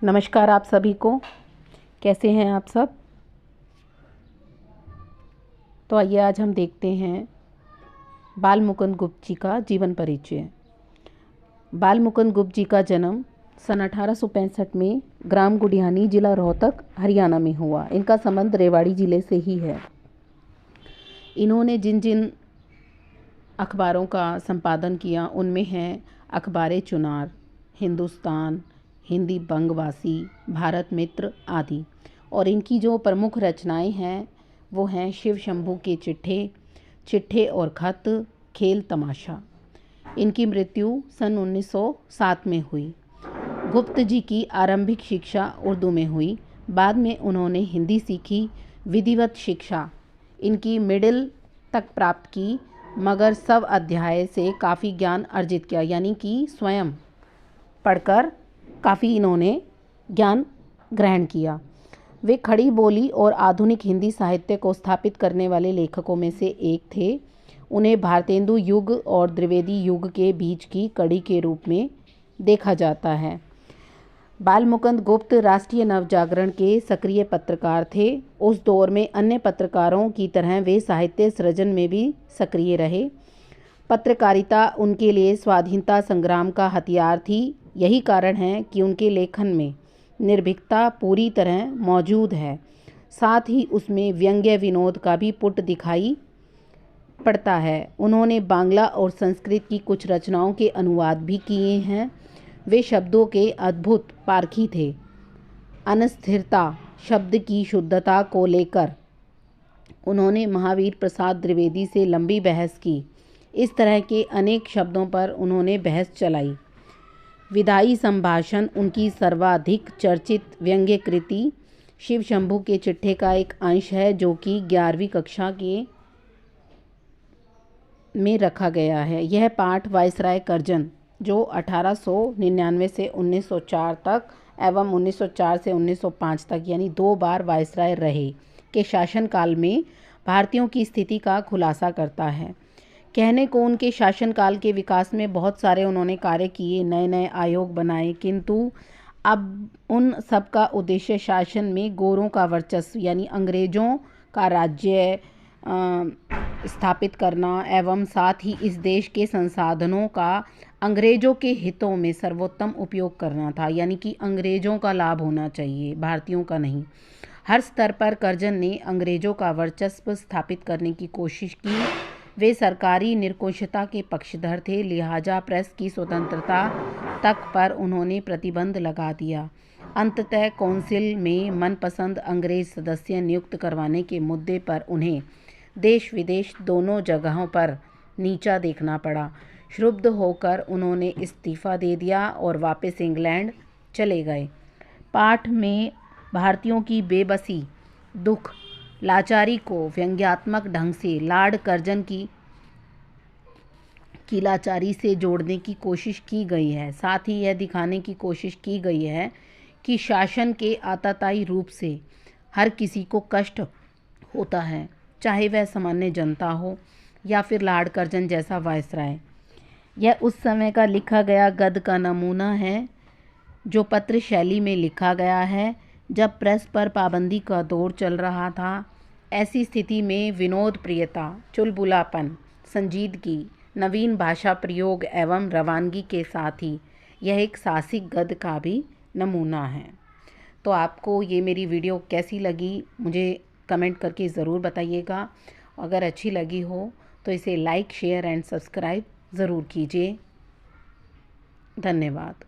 नमस्कार आप सभी को। कैसे हैं आप सब। तो आइए आज हम देखते हैं बाल मुकुंद गुप्त जी का जीवन परिचय। बाल मुकुंद गुप्त जी का जन्म सन 1865 में ग्राम गुडियानी, जिला रोहतक, हरियाणा में हुआ। इनका संबंध रेवाड़ी जिले से ही है। इन्होंने जिन जिन अखबारों का संपादन किया उनमें हैं अखबार चुनार, हिंदुस्तान, हिंदी बंगवासी, भारत मित्र आदि। और इनकी जो प्रमुख रचनाएं हैं वो हैं शिव शंभू के चिट्ठे, चिट्ठे और खत, खेल तमाशा। इनकी मृत्यु सन 1907 में हुई। गुप्त जी की आरंभिक शिक्षा उर्दू में हुई। बाद में उन्होंने हिंदी सीखी। विधिवत शिक्षा इनकी मिडिल तक प्राप्त की, मगर सब अध्याय से काफ़ी ज्ञान अर्जित किया, यानी कि स्वयं पढ़कर काफ़ी इन्होंने ज्ञान ग्रहण किया। वे खड़ी बोली और आधुनिक हिंदी साहित्य को स्थापित करने वाले लेखकों में से एक थे। उन्हें भारतेंदु युग और द्विवेदी युग के बीच की कड़ी के रूप में देखा जाता है। बाल मुकुंद गुप्त राष्ट्रीय नवजागरण के सक्रिय पत्रकार थे। उस दौर में अन्य पत्रकारों की तरह वे साहित्य सृजन में भी सक्रिय रहे। पत्रकारिता उनके लिए स्वाधीनता संग्राम का हथियार थी। यही कारण है कि उनके लेखन में निर्भीकता पूरी तरह मौजूद है। साथ ही उसमें व्यंग्य विनोद का भी पुट दिखाई पड़ता है। उन्होंने बांग्ला और संस्कृत की कुछ रचनाओं के अनुवाद भी किए हैं। वे शब्दों के अद्भुत पारखी थे। अनस्थिरता शब्द की शुद्धता को लेकर उन्होंने महावीर प्रसाद द्विवेदी से लंबी बहस की। इस तरह के अनेक शब्दों पर उन्होंने बहस चलाई। विधायी संभाषण उनकी सर्वाधिक चर्चित व्यंग्य कृति शिव शंभू के चिट्ठे का एक अंश है, जो कि 11वीं कक्षा के में रखा गया है। यह पाठ वायसराय कर्जन, जो 1899 से 1904 तक एवं 1904 से 1905 तक, यानी 2 बार वायसराय रहे, के शासनकाल में भारतीयों की स्थिति का खुलासा करता है। कहने को उनके शासनकाल के विकास में बहुत सारे उन्होंने कार्य किए, नए नए आयोग बनाए, किंतु अब उन सब का उद्देश्य शासन में गोरों का वर्चस्व यानी अंग्रेज़ों का राज्य स्थापित करना एवं साथ ही इस देश के संसाधनों का अंग्रेज़ों के हितों में सर्वोत्तम उपयोग करना था, यानी कि अंग्रेज़ों का लाभ होना चाहिए, भारतीयों का नहीं। हर स्तर पर कर्जन ने अंग्रेज़ों का वर्चस्व स्थापित करने की कोशिश की। वे सरकारी निरंकुशता के पक्षधर थे, लिहाजा प्रेस की स्वतंत्रता तक पर उन्होंने प्रतिबंध लगा दिया। अंततः काउंसिल में मनपसंद अंग्रेज सदस्य नियुक्त करवाने के मुद्दे पर उन्हें देश विदेश दोनों जगहों पर नीचा देखना पड़ा। क्षुब्ध होकर उन्होंने इस्तीफा दे दिया और वापस इंग्लैंड चले गए। पाठ में भारतीयों की बेबसी, दुख, लाचारी को व्यंग्यात्मक ढंग से लॉर्ड कर्जन की लाचारी से जोड़ने की कोशिश की गई है। साथ ही यह दिखाने की कोशिश की गई है कि शासन के आताताई रूप से हर किसी को कष्ट होता है, चाहे वह सामान्य जनता हो या फिर लॉर्ड कर्जन जैसा वायसराय। यह उस समय का लिखा गया गद्य का नमूना है, जो पत्र शैली में लिखा गया है, जब प्रेस पर पाबंदी का दौर चल रहा था। ऐसी स्थिति में विनोद प्रियता, चुलबुलापन, संजीदगी, नवीन भाषा प्रयोग एवं रवानगी के साथ ही यह एक साहसिक गद्य का भी नमूना है। तो आपको ये मेरी वीडियो कैसी लगी मुझे कमेंट करके ज़रूर बताइएगा। अगर अच्छी लगी हो तो इसे लाइक, शेयर एंड सब्सक्राइब ज़रूर कीजिए। धन्यवाद।